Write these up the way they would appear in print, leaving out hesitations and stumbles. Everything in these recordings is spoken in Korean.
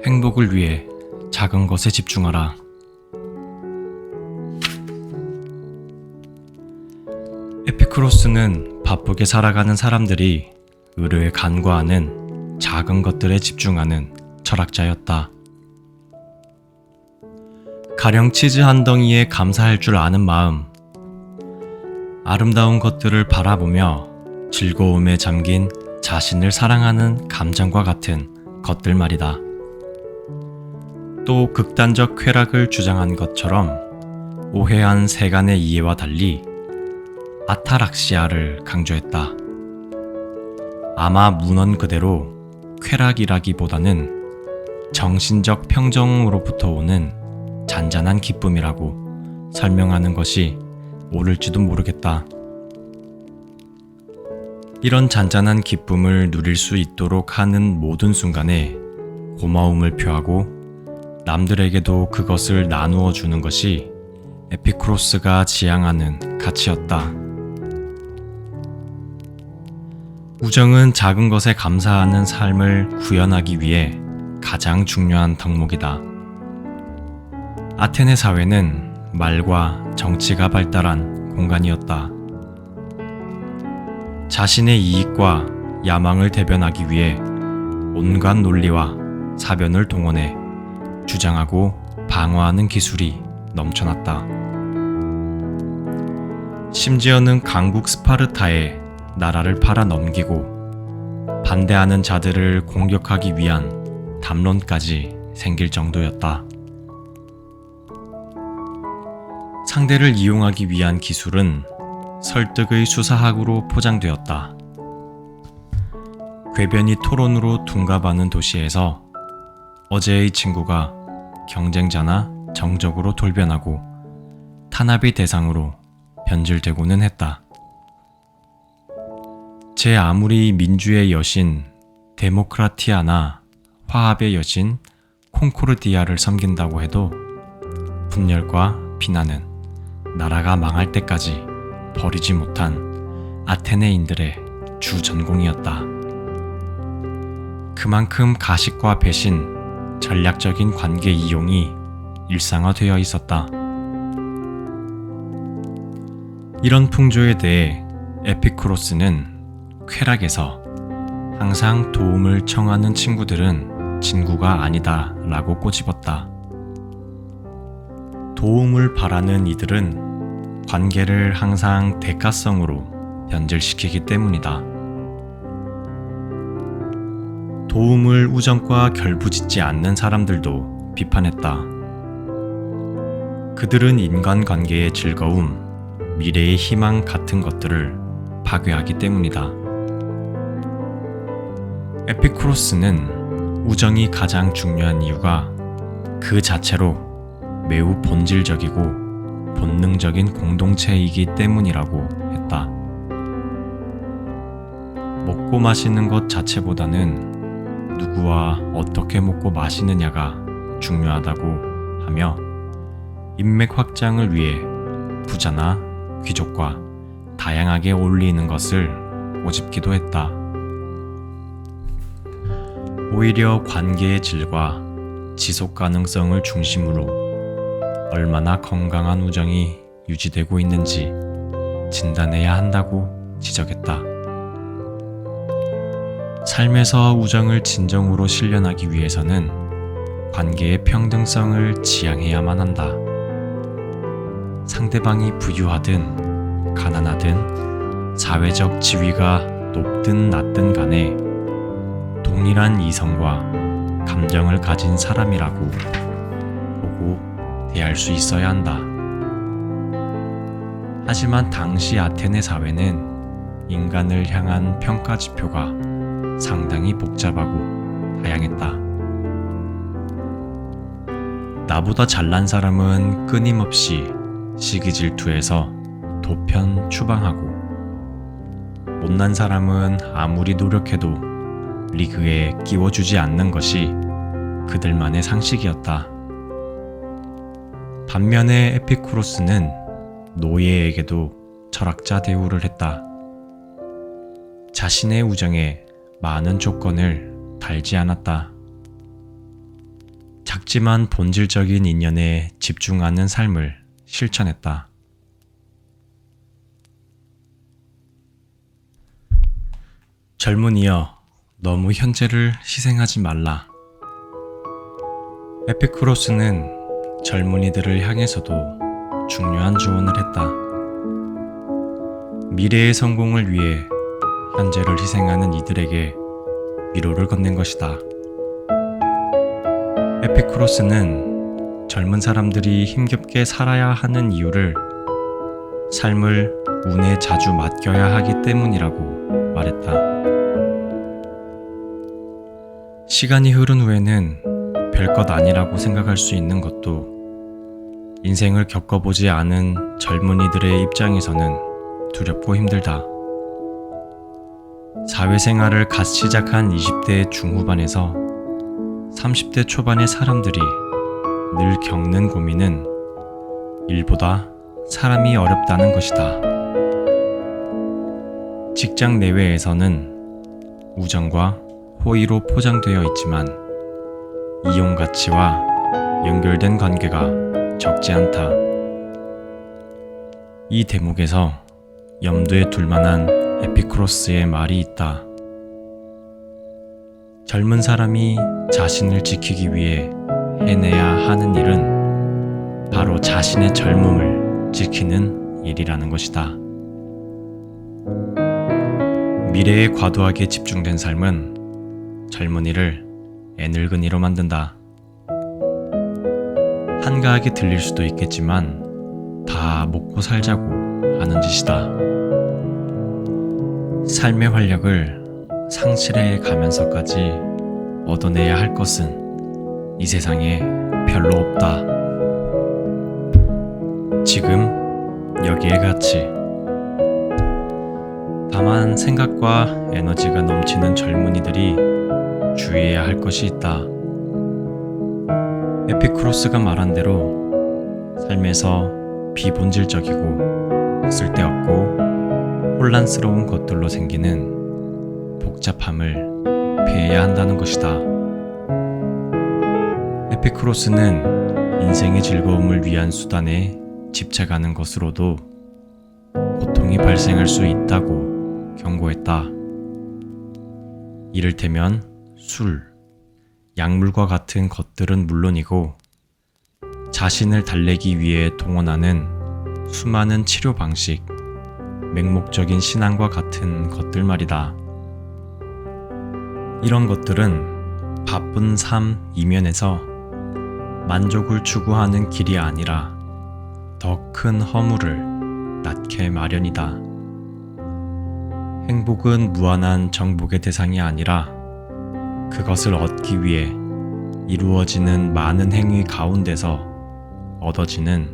행복을 위해 작은 것에 집중하라. 에피쿠로스는 바쁘게 살아가는 사람들이 의뢰에 간과하는 작은 것들에 집중하는 철학자였다. 가령 치즈 한 덩이에 감사할 줄 아는 마음, 아름다운 것들을 바라보며 즐거움에 잠긴 자신을 사랑하는 감정과 같은 것들 말이다. 또 극단적 쾌락을 주장한 것처럼 오해한 세간의 이해와 달리 아타락시아를 강조했다. 아마 문헌 그대로 쾌락이라기보다는 정신적 평정으로부터 오는 잔잔한 기쁨이라고 설명하는 것이 옳을지도 모르겠다. 이런 잔잔한 기쁨을 누릴 수 있도록 하는 모든 순간에 고마움을 표하고 남들에게도 그것을 나누어 주는 것이 에피쿠로스가 지향하는 가치였다. 우정은 작은 것에 감사하는 삶을 구현하기 위해 가장 중요한 덕목이다. 아테네 사회는 말과 정치가 발달한 공간이었다. 자신의 이익과 야망을 대변하기 위해 온갖 논리와 사변을 동원해 주장하고 방어하는 기술이 넘쳐났다. 심지어는 강국 스파르타에 나라를 팔아 넘기고 반대하는 자들을 공격하기 위한 담론까지 생길 정도였다. 상대를 이용하기 위한 기술은 설득의 수사학으로 포장되었다. 궤변이 토론으로 둔갑하는 도시에서 어제의 친구가 경쟁자나 정적으로 돌변하고 탄압의 대상으로 변질되고는 했다. 제 아무리 민주의 여신 데모크라티아나 화합의 여신 콩코르디아를 섬긴다고 해도 분열과 비난은 나라가 망할 때까지 버리지 못한 아테네인들의 주 전공이었다. 그만큼 가식과 배신, 전략적인 관계 이용이 일상화되어 있었다. 이런 풍조에 대해 에피쿠로스는 쾌락에서 항상 도움을 청하는 친구들은 친구가 아니다 라고 꼬집었다. 도움을 바라는 이들은 관계를 항상 대가성으로 변질시키기 때문이다. 도움을 우정과 결부짓지 않는 사람들도 비판했다. 그들은 인간관계의 즐거움, 미래의 희망 같은 것들을 파괴하기 때문이다. 에피쿠로스는 우정이 가장 중요한 이유가 그 자체로 매우 본질적이고 본능적인 공동체이기 때문이라고 했다. 먹고 마시는 것 자체보다는 누구와 어떻게 먹고 마시느냐가 중요하다고 하며 인맥 확장을 위해 부자나 귀족과 다양하게 어울리는 것을 꼬집기도 했다. 오히려 관계의 질과 지속 가능성을 중심으로 얼마나 건강한 우정이 유지되고 있는지 진단해야 한다고 지적했다. 삶에서 우정을 진정으로 실현하기 위해서는 관계의 평등성을 지향해야만 한다. 상대방이 부유하든 가난하든 사회적 지위가 높든 낮든 간에 동일한 이성과 감정을 가진 사람이라고 보고 대할 수 있어야 한다. 하지만 당시 아테네 사회는 인간을 향한 평가 지표가 상당히 복잡하고 다양했다. 나보다 잘난 사람은 끊임없이 시기 질투해서 도편 추방하고 못난 사람은 아무리 노력해도 리그에 끼워주지 않는 것이 그들만의 상식이었다. 반면에 에피쿠로스는 노예에게도 철학자 대우를 했다. 자신의 우정에 많은 조건을 달지 않았다. 작지만 본질적인 인연에 집중하는 삶을 실천했다. 젊은이여, 너무 현재를 희생하지 말라. 에피쿠로스는 젊은이들을 향해서도 중요한 조언을 했다. 미래의 성공을 위해 현재를 희생하는 이들에게 위로를 건넨 것이다. 에피쿠로스는 젊은 사람들이 힘겹게 살아야 하는 이유를 삶을 운에 자주 맡겨야 하기 때문이라고 말했다. 시간이 흐른 후에는 별것 아니라고 생각할 수 있는 것도 인생을 겪어보지 않은 젊은이들의 입장에서는 두렵고 힘들다. 사회생활을 갓 시작한 20대 중후반에서 30대 초반의 사람들이 늘 겪는 고민은 일보다 사람이 어렵다는 것이다. 직장 내외에서는 우정과 호의로 포장되어 있지만 이용 가치와 연결된 관계가 적지 않다. 이 대목에서 염두에 둘 만한 에피쿠로스의 말이 있다. 젊은 사람이 자신을 지키기 위해 해내야 하는 일은 바로 자신의 젊음을 지키는 일이라는 것이다. 미래에 과도하게 집중된 삶은 젊은이를 애늙은이로 만든다. 한가하게 들릴 수도 있겠지만 다 먹고 살자고 하는 짓이다. 삶의 활력을 상실해 가면서까지 얻어내야 할 것은 이 세상에 별로 없다. 지금 여기에 같이. 다만 생각과 에너지가 넘치는 젊은이들이 주의해야 할 것이 있다. 에피쿠로스가 말한 대로 삶에서 비본질적이고 쓸데없고 혼란스러운 것들로 생기는 복잡함을 피해야 한다는 것이다. 에피쿠로스는 인생의 즐거움을 위한 수단에 집착하는 것으로도 고통이 발생할 수 있다고 경고했다. 이를테면 술, 약물과 같은 것들은 물론이고 자신을 달래기 위해 동원하는 수많은 치료 방식, 맹목적인 신앙과 같은 것들 말이다. 이런 것들은 바쁜 삶 이면에서 만족을 추구하는 길이 아니라 더 큰 허물을 낳게 마련이다. 행복은 무한한 정복의 대상이 아니라 그것을 얻기 위해 이루어지는 많은 행위 가운데서 얻어지는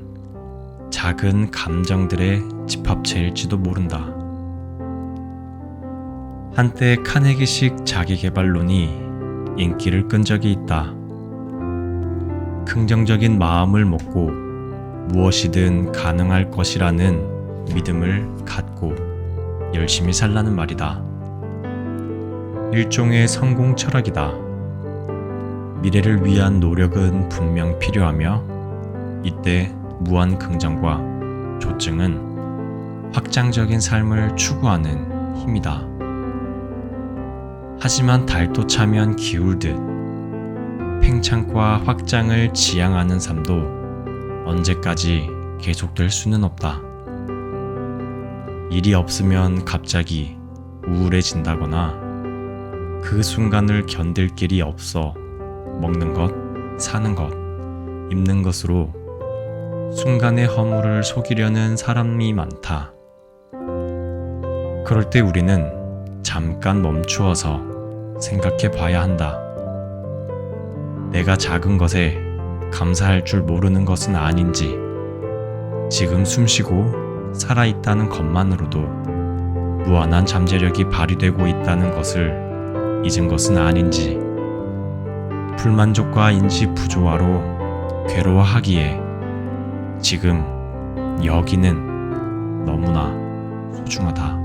작은 감정들의 집합체일지도 모른다. 한때 카네기식 자기계발론이 인기를 끈 적이 있다. 긍정적인 마음을 먹고 무엇이든 가능할 것이라는 믿음을 갖고 열심히 살라는 말이다. 일종의 성공 철학이다. 미래를 위한 노력은 분명 필요하며 이때 무한 긍정과 조증은 확장적인 삶을 추구하는 힘이다. 하지만 달도 차면 기울듯 팽창과 확장을 지향하는 삶도 언제까지 계속될 수는 없다. 일이 없으면 갑자기 우울해진다거나 그 순간을 견딜 길이 없어 먹는 것, 사는 것, 입는 것으로 순간의 허물을 속이려는 사람이 많다. 그럴 때 우리는 잠깐 멈추어서 생각해 봐야 한다. 내가 작은 것에 감사할 줄 모르는 것은 아닌지, 지금 숨쉬고 살아있다는 것만으로도 무한한 잠재력이 발휘되고 있다는 것을 잊은 것은 아닌지, 불만족과 인지 부조화로 괴로워하기에 지금 여기는 너무나 소중하다.